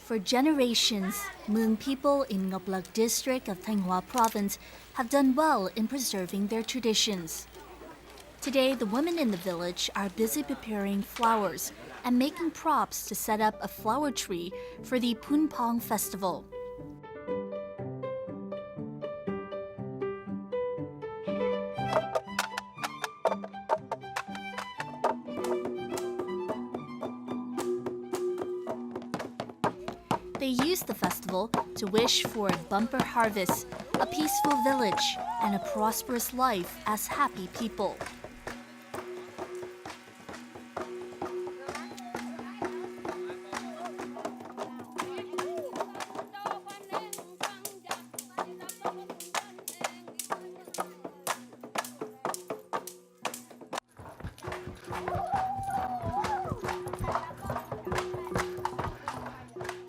For generations, Muong people in Ngoc Lac District of Thanh Hoa Province have done well in preserving their traditions. Today, the women in the village are busy preparing flowers and making props to set up a flower tree for the Punpong festival. They use the festival to wish for a bumper harvest, a peaceful village, and a prosperous life as happy people.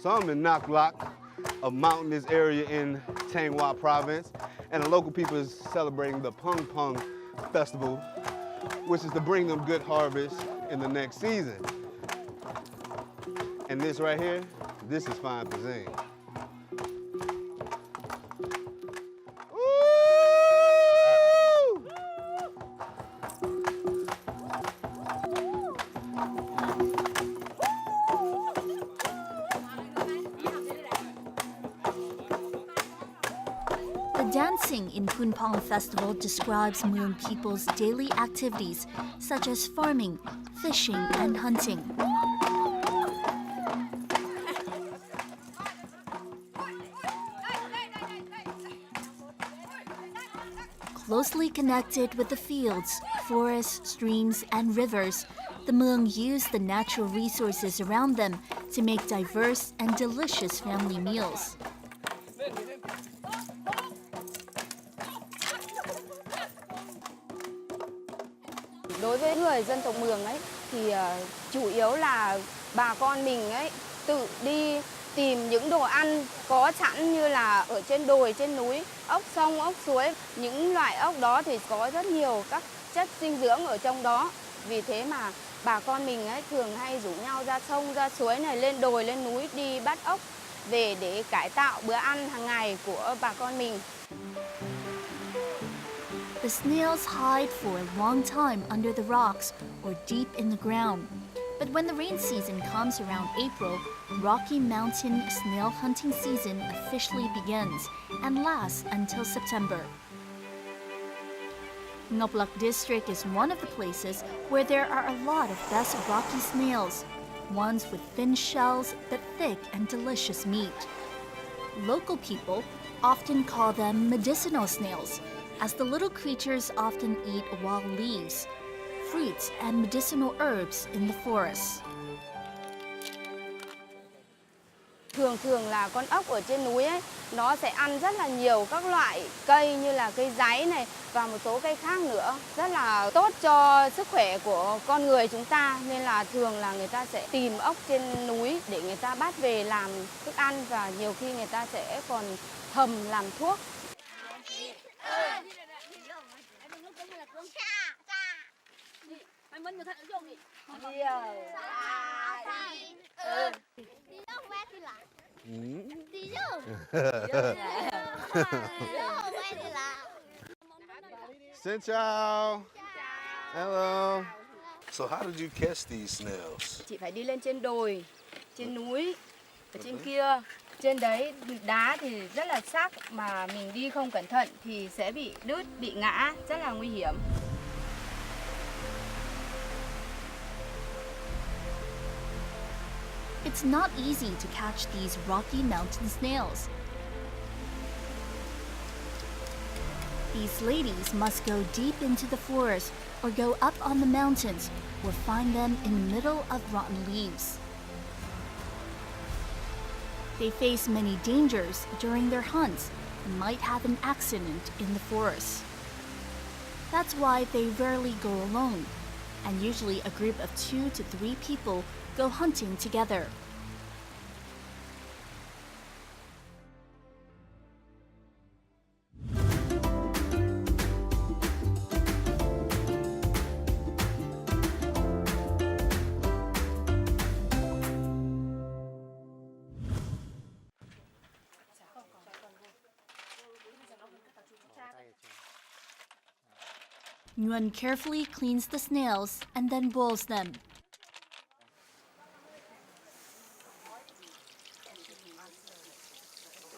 So I'm in Ngoc Lac, a mountainous area in Thanh Hoa Province, and the local people is celebrating the Pung Pung Festival, which is to bring them good harvest in the next season. And this right here, this is Fine Cuisine. The dancing in Punpong Festival describes Muong people's daily activities such as farming, fishing, and hunting. Closely connected with the fields, forests, streams, and rivers, the Muong use the natural resources around them to make diverse and delicious family meals. Đối với người dân tộc Mường ấy thì chủ yếu là bà con mình ấy tự đi tìm những đồ ăn có sẵn như là ở trên đồi, trên núi, ốc sông, ốc suối. Những loại ốc đó thì có rất nhiều các chất dinh dưỡng ở trong đó. Vì thế mà bà con mình ấy thường hay rủ nhau ra sông, ra suối này, lên đồi, lên núi đi bắt ốc về để cải tạo bữa ăn hàng ngày của bà con mình. The snails hide for a long time under the rocks or deep in the ground. But when the rain season comes around April, Rocky Mountain snail hunting season officially begins and lasts until September. Ngoc Lac District is one of the places where there are a lot of best rocky snails, ones with thin shells but thick and delicious meat. Local people often call them medicinal snails, as the little creatures often eat wild leaves, fruits, and medicinal herbs in the forests. Thường là con ốc ở trên núi ấy, nó sẽ ăn rất là nhiều các loại cây như là cây dáy này và một số cây khác nữa. Rất là tốt cho sức khỏe của con người chúng ta, nên là thường là người ta sẽ tìm ốc trên núi để người ta bắt về làm thức ăn và nhiều khi người ta sẽ còn hầm làm thuốc. Xin chào. Hello. So how did you catch these snails? Chị phải đi lên trên đồi, trên núi, ở trên kia. Trên đấy đá thì rất là sắc, mà mình đi không cẩn thận thì sẽ bị đứt, bị ngã, rất là nguy hiểm. It's not easy to catch these rocky mountain snails. These ladies must go deep into the forest or go up on the mountains or find them in the middle of rotten leaves. They face many dangers during their hunts and might have an accident in the forest. That's why they rarely go alone, and usually a group of 2 to 3 people go hunting together. Nguyen carefully cleans the snails and then boils them.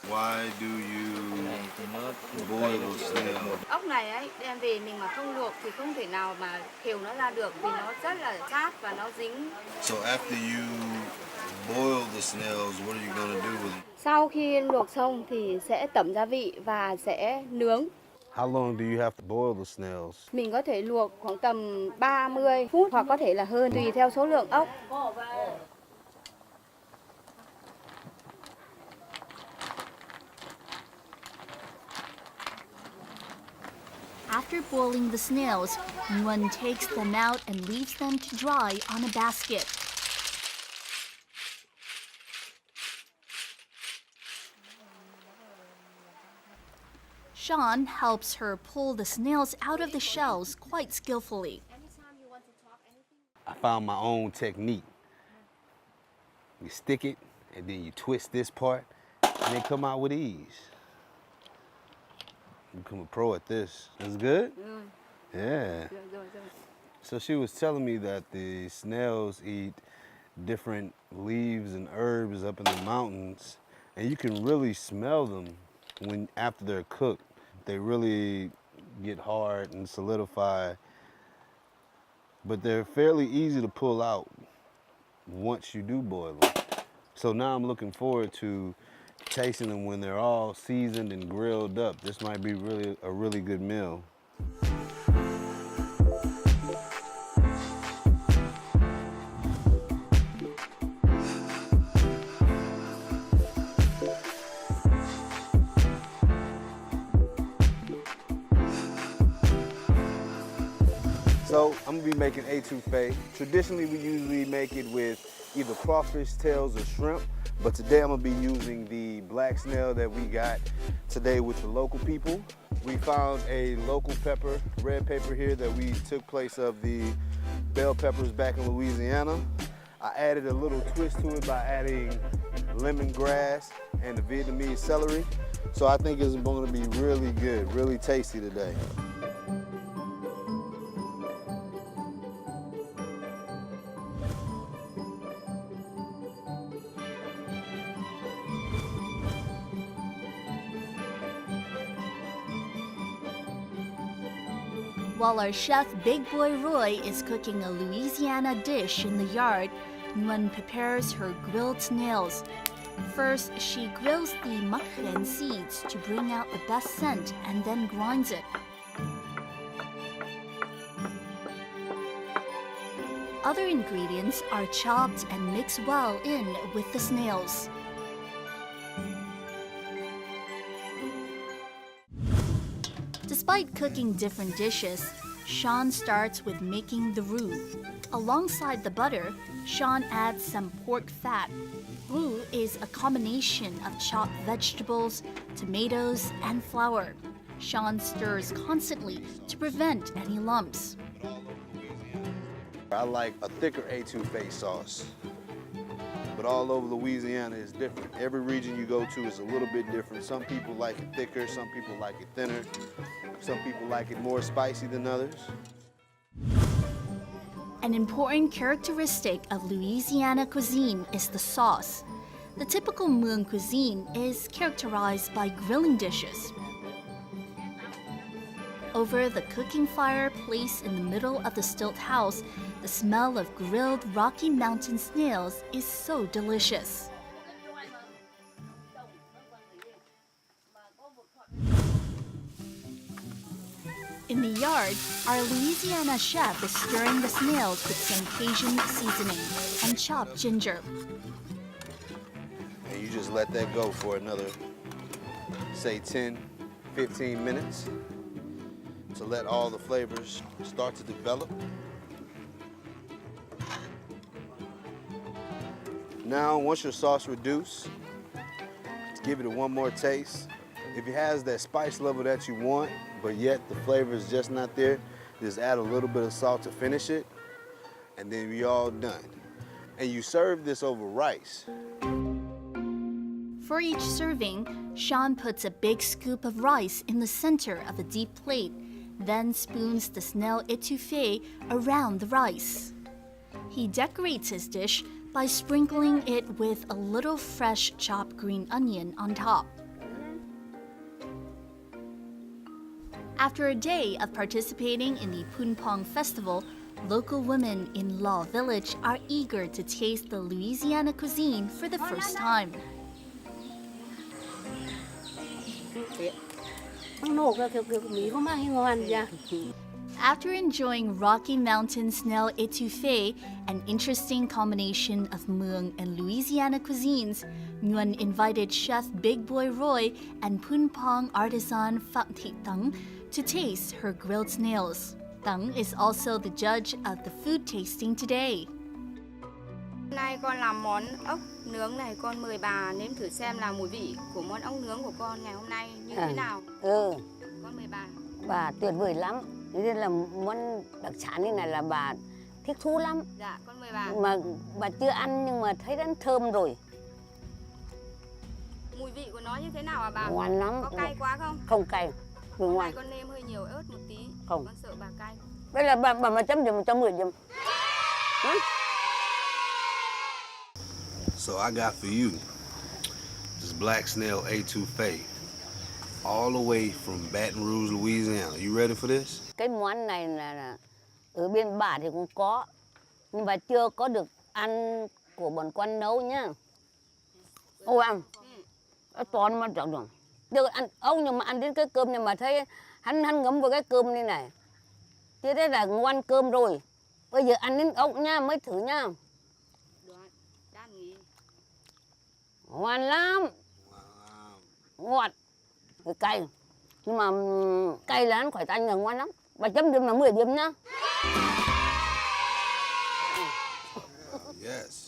Why do you boil the snail? Ốc này ấy, đem về mình mà không luộc thì không thể nào mà khều nó ra được vì nó rất là chát và nó dính. So after you boil the snails, what are you going to do with them? Sau khi luộc xong thì sẽ tẩm gia vị và sẽ nướng. How long do you have to boil the snails? Mình có thể luộc khoảng tầm 30 phút hoặc có thể là hơn tùy theo số lượng ốc. After boiling the snails, Nguyen takes them out and leaves them to dry on a basket. Sean helps her pull the snails out of the shells quite skillfully. I found my own technique. You stick it, and then you twist this part, and they come out with ease. You become a pro at this. That's good? Yeah. So she was telling me that the snails eat different leaves and herbs up in the mountains, and you can really smell them after they're cooked. They really get hard and solidify, but they're fairly easy to pull out once you do boil them. So now I'm looking forward to tasting them when they're all seasoned and grilled up. This might be a really good meal. So I'm gonna be making etouffee. Traditionally, we usually make it with either crawfish tails or shrimp, but today I'm gonna be using the black snail that we got today with the local people. We found a local pepper, red pepper here that we took place of the bell peppers back in Louisiana. I added a little twist to it by adding lemongrass and the Vietnamese celery. So I think it's gonna be really good, really tasty today. While our chef Big Boy Roy is cooking a Louisiana dish in the yard, Nguyen prepares her grilled snails. First, she grills the mukhen seeds to bring out the best scent and then grinds it. Other ingredients are chopped and mixed well in with the snails. Despite cooking different dishes, Sean starts with making the roux. Alongside the butter, Sean adds some pork fat. Roux is a combination of chopped vegetables, tomatoes, and flour. Sean stirs constantly to prevent any lumps. I like a thicker etouffee sauce, but all over Louisiana is different. Every region you go to is a little bit different. Some people like it thicker, some people like it thinner, some people like it more spicy than others. An important characteristic of Louisiana cuisine is the sauce. The typical Muong cuisine is characterized by grilling dishes. Over the cooking fire placed in the middle of the stilt house, the smell of grilled Rocky Mountain snails is so delicious. In the yard, our Louisiana chef is stirring the snails with some Cajun seasoning and chopped ginger. And you just let that go for another, say 10, 15 minutes to let all the flavors start to develop. Now, once your sauce reduces, give it one more taste. If it has that spice level that you want, but yet the flavor is just not there, just add a little bit of salt to finish it, and then you're all done. And you serve this over rice. For each serving, Sean puts a big scoop of rice in the center of a deep plate, then spoons the snail étouffée around the rice. He decorates his dish by sprinkling it with a little fresh chopped green onion on top. After a day of participating in the Pun Pong Festival, local women in Law Village are eager to taste the Louisiana cuisine for the first time. After enjoying Rocky Mountain snail étouffée, an interesting combination of Muong and Louisiana cuisines, Nguyen invited Chef Big Boy Roy and Pun Pong artisan Phạm Thị Tang to taste her grilled snails. Tang is also the judge of the food tasting today. Hôm nay con làm món ốc nướng này, con mời bà nếm thử xem là mùi vị của món ốc nướng của con ngày hôm nay như thế nào. Con mời bà. Bà tuyệt vời lắm. Nên là món đặc sản như này là bà thích thú lắm. Dạ, con mời bà. Mà bà chưa ăn nhưng mà thấy rất thơm rồi. Mùi vị của nó như thế nào bà? Ngon lắm. Có cay quá không? Không cay, vừa Hôm ngon. nay con nêm hơi nhiều ớt một tí. Không. Con sợ bà cay. Đây là bà mà chấm giùm, 110 giùm. So I got for you this black snail étouffée, all the way from Baton Rouge, Louisiana. You ready for this? Cái món này là ở bên bà thì cũng có, nhưng mà chưa có được ăn của bọn con nấu nhá. Ô ăn, cái toàn mà chẳng được. Được ăn ông nhưng mà ăn đến cái cơm nhưng mà thấy hắn ngấm vào cái cơm như này. Thế đấy là ngon cơm rồi. Bây giờ ăn đến ốc nha, mới thử nha. Ngon lắm. Ngọt. Cay. Nhưng mà cay là hắn khỏi tanh là ngon lắm. Bà chấm điểm là 10 điểm nhá. Yes.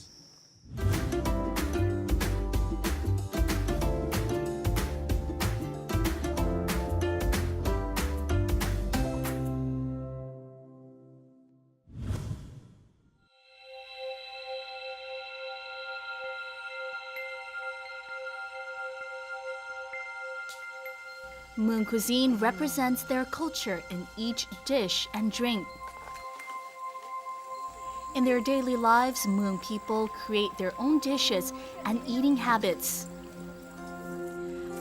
Muong cuisine represents their culture in each dish and drink. In their daily lives, Muong people create their own dishes and eating habits.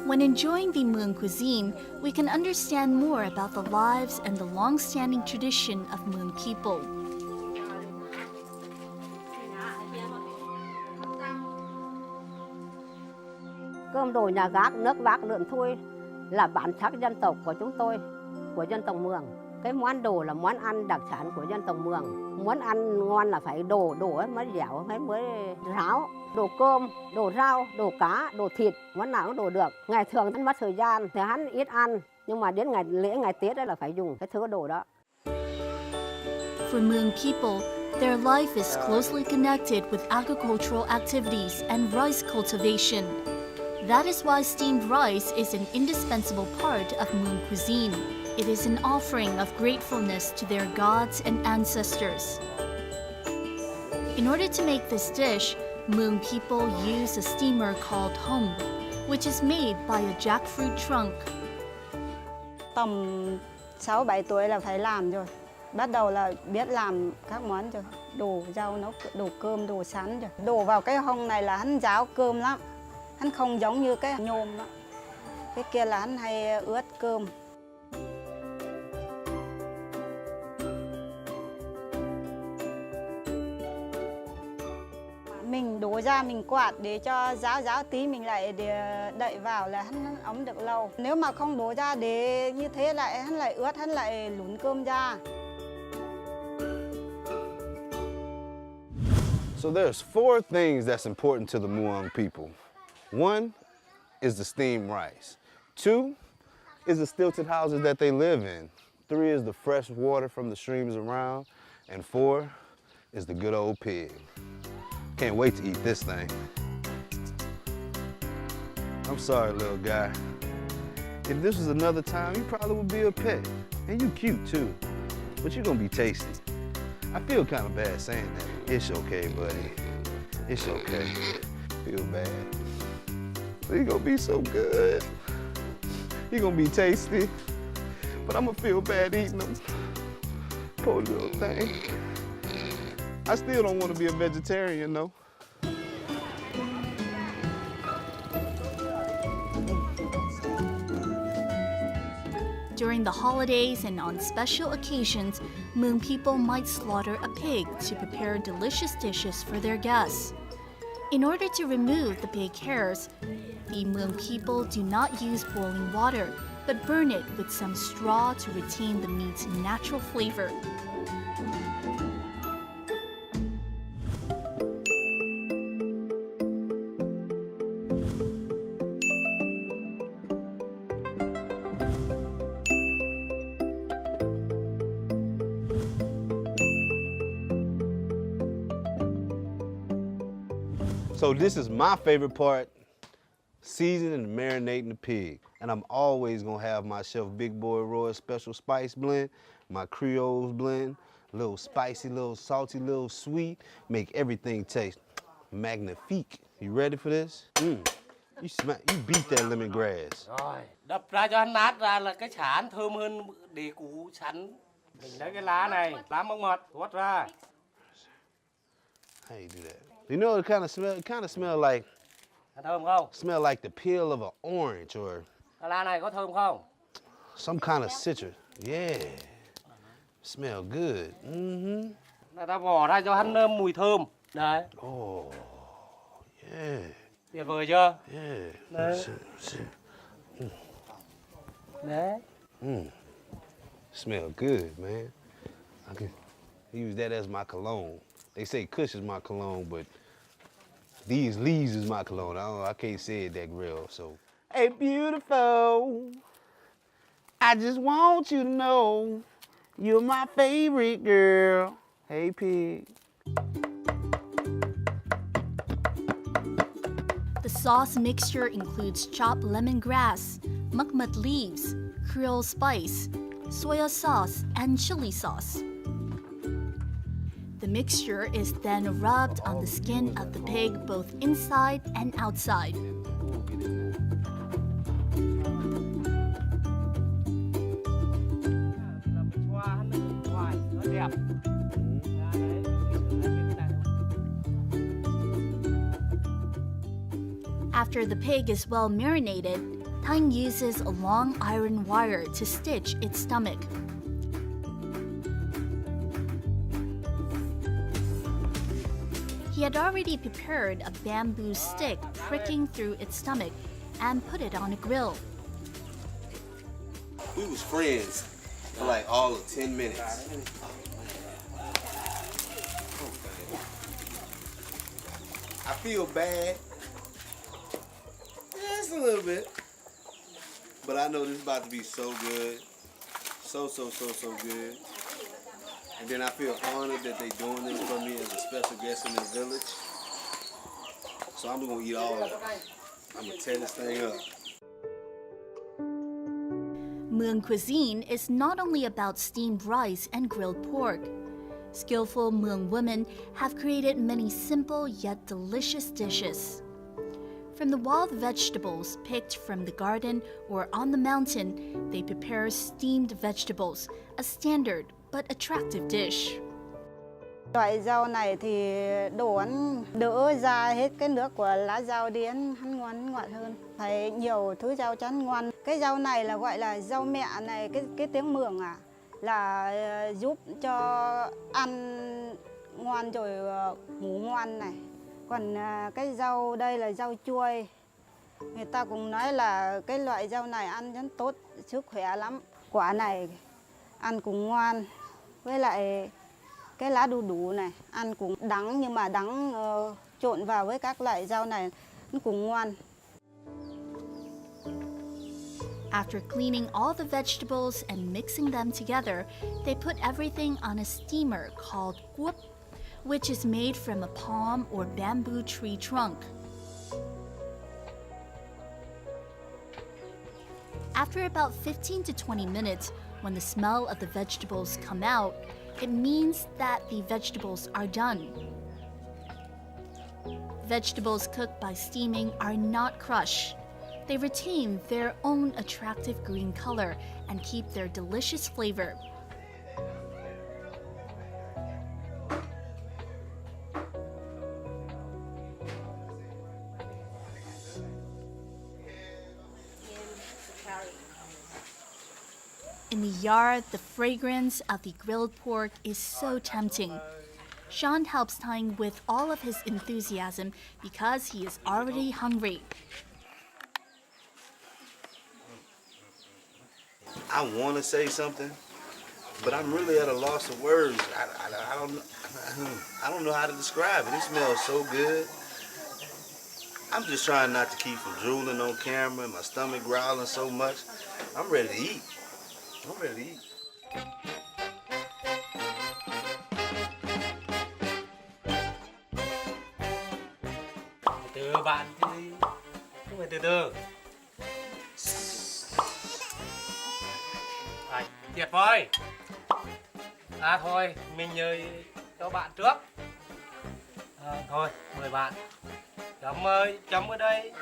When enjoying the Muong cuisine, we can understand more about the lives and the long-standing tradition of Muong people. Cơm đồ nhà gác, nước vác lượn thui là bản sắc dân tộc của chúng tôi, của dân tộc Muong. Cái món đồ là món ăn đặc sản của dân tộc Muong. Muốn ăn ngon là phải đồ ấy mới dẻo, mới ráo. Đồ cơm, đồ rau, đồ cá, đồ thịt, món nào cũng đồ được. Ngày thường hắn mất thời gian thì hắn ít ăn, nhưng mà đến ngày lễ, ngày Tết đấy là phải dùng cái thứ đồ đó. For Muong people, their life is closely connected with agricultural activities and rice cultivation. That is why steamed rice is an indispensable part of Muong cuisine. It is an offering of gratefulness to their gods and ancestors. In order to make this dish, Muong people use a steamer called hong, which is made by a jackfruit trunk. Tầm 6-7 tuổi là phải làm rồi. Bắt đầu là biết làm các món rồi. Đồ rau nấu, đồ cơm, đồ sắn rồi. Đổ vào cái hong này là hắn ráo cơm lắm. Hắn không giống như cái nhôm đó. Cái kia là hắn hay ướt cơm. Mình đổ ra mình quạt để cho ráo tí mình lại để đậy vào là hắn ấm được lâu. Nếu mà không đổ ra để như thế lại hắn lại ướt, hắn lại lún cơm ra. So there's 4 things that's important to the Muong people. 1 is the steamed rice. 2 is the stilted houses that they live in. 3 is the fresh water from the streams around. And 4 is the good old pig. Can't wait to eat this thing. I'm sorry, little guy. If this was another time, you probably would be a pet. And you cute too, but you're gonna be tasty. I feel kind of bad saying that. It's okay, buddy. It's okay. Feel bad. But you're gonna be so good. You're gonna be tasty. But I'm gonna feel bad eating them. Poor little thing. I still don't want to be a vegetarian, though. During the holidays and on special occasions, Muong people might slaughter a pig to prepare delicious dishes for their guests. In order to remove the pig hairs, the Muong people do not use boiling water, but burn it with some straw to retain the meat's natural flavor. So this is my favorite part, seasoning and marinating the pig. And I'm always gonna have my Chef Big Boy Roy special spice blend, my Creoles blend, a little spicy, little salty, little sweet, make everything taste magnifique. You ready for this? You beat that lemongrass. Rồi, đập ra cho hắn nát ra là cái chả thơm hơn để củ sắn. Mình lấy cái lá này, lá mông mật, tuốt ra. How you do that? You know it kind of smell like Thơm không? smell like the peel of an orange or Cái lá này có thơm không? some kind of citrus. Yeah. Smell good. Là ta vỏ ra cho hắn mùi thơm. Đấy, Oh. Yeah. tuyệt vời chưa? Yeah. Đấy. Đấy. Smell good, man. I can use that as my cologne. They say Kush is my cologne, but these leaves is my cologne. I can't say it that real, so. Hey, beautiful. I just want you to know you're my favorite girl. Hey, pig. The sauce mixture includes chopped lemongrass, mukmut leaves, Creole spice, soya sauce, and chili sauce. The mixture is then rubbed on the skin of the pig both inside and outside. After the pig is well marinated, Thanh uses a long iron wire to stitch its stomach. He had already prepared a bamboo stick pricking through its stomach and put it on a grill. We was friends for like all of 10 minutes. I feel bad. Just a little bit. But I know this is about to be so good. So good. And then I feel honored that they're doing this for me as a special guest in this village. So I'm gonna eat all of it. I'm gonna tear this thing up. Muong cuisine is not only about steamed rice and grilled pork. Skillful Muong women have created many simple yet delicious dishes. From the wild vegetables picked from the garden or on the mountain, they prepare steamed vegetables, a standard but attractive dish. Loại rau này thì đổ ăn đỡ ra hết cái nước của lá rau đi ăn ngon ngọt hơn. Phải nhiều thứ rau cho ăn ngon. Cái rau này là gọi là rau mẹ này, cái tiếng Mường là giúp cho ăn ngon rồi ngủ ngon này. Còn cái rau đây là rau chuối. Người ta cũng nói là cái loại rau này ăn rất tốt sức khỏe lắm. Quả này ăn cũng ngon. Với lại cái lá đu đủ này ăn cũng đắng, nhưng mà đắng trộn vào với các loại rau này nó cũng ngon. After cleaning all the vegetables and mixing them together, they put everything on a steamer called guop, which is made from a palm or bamboo tree trunk. After about 15 to 20 minutes, when the smell of the vegetables come out, it means that the vegetables are done. Vegetables cooked by steaming are not crushed. They retain their own attractive green color and keep their delicious flavor. In the yard, the fragrance of the grilled pork is so tempting. Sean helps Thanh with all of his enthusiasm because he is already hungry. I want to say something, but I'm really at a loss of words. I don't know how to describe it. It smells so good. I'm just trying not to keep from drooling on camera and my stomach growling so much. I'm ready to eat. I'm ready to eat. Từ bạn thì không phải từ từ. Tuyệt vời. Thôi, mình nhờ cho bạn trước. Thôi, mời bạn. Chấm ơi, chấm ở đây.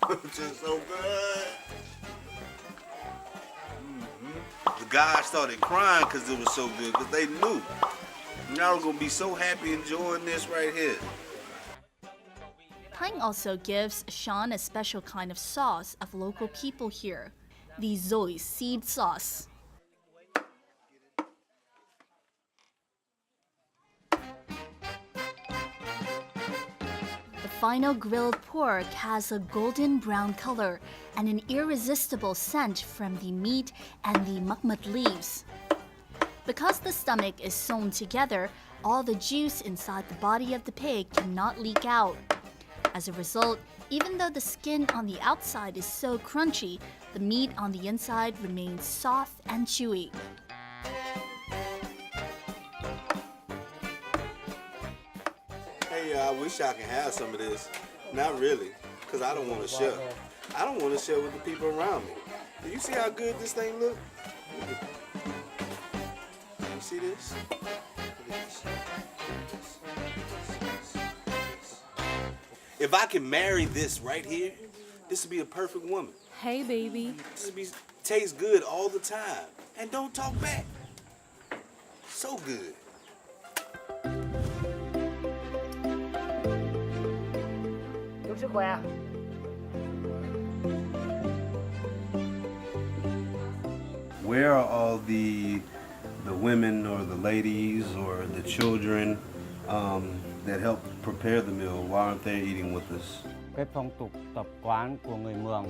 It's just so good. The guys started crying because it was so good, because they knew. Y'all gonna be so happy enjoying this right here. Thanh also gives Sean a special kind of sauce of local people here, the Zoe seed sauce. The final grilled pork has a golden brown color and an irresistible scent from the meat and the mukmut leaves. Because the stomach is sewn together, all the juice inside the body of the pig cannot leak out. As a result, even though the skin on the outside is so crunchy, the meat on the inside remains soft and chewy. Hey, I wish I can have some of this. Not really, because I don't want to share. I don't want to share with the people around me. Do you see how good this thing look? You see this? Look at this. If I can marry this right here, this would be a perfect woman. Hey, baby. This would taste good all the time. And don't talk back. So good. Chúc sức khỏe. Where are all the women or the ladies or the children that helped prepare the meal? Why aren't they eating with us? Cái phong tục tập quán của người Mường,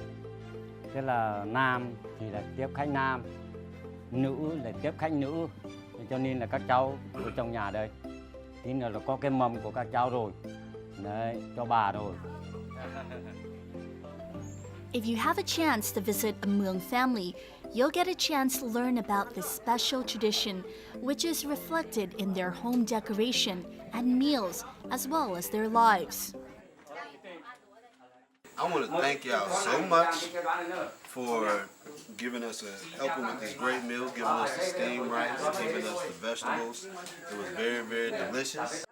tức là nam thì là tiếp khách nam, nữ là tiếp khách nữ, cho nên là các cháu ở trong nhà đây, tí nữa là có cái mâm của các cháu rồi, đấy, cho bà rồi. If you have a chance to visit a Muong family, you'll get a chance to learn about this special tradition, which is reflected in their home decoration and meals, as well as their lives. I want to thank y'all so much for giving us helping with this great meal, giving us the steamed rice, giving us the vegetables. It was very, very delicious.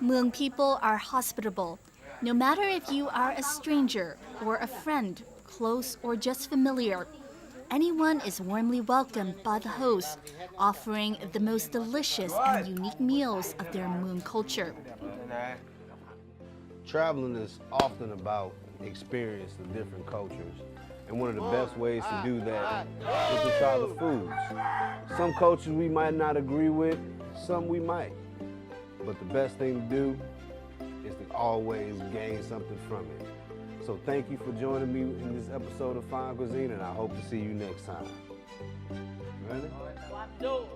Muong people are hospitable. No matter if you are a stranger or a friend, close or just familiar, anyone is warmly welcomed by the host, offering the most delicious and unique meals of their Muong culture. Traveling is often about experiencing different cultures. And one of the best ways to do that is to try the foods. Some cultures we might not agree with, some we might. But the best thing to do is to always gain something from it. So thank you for joining me in this episode of Fine Cuisine, and I hope to see you next time. Ready? Yo.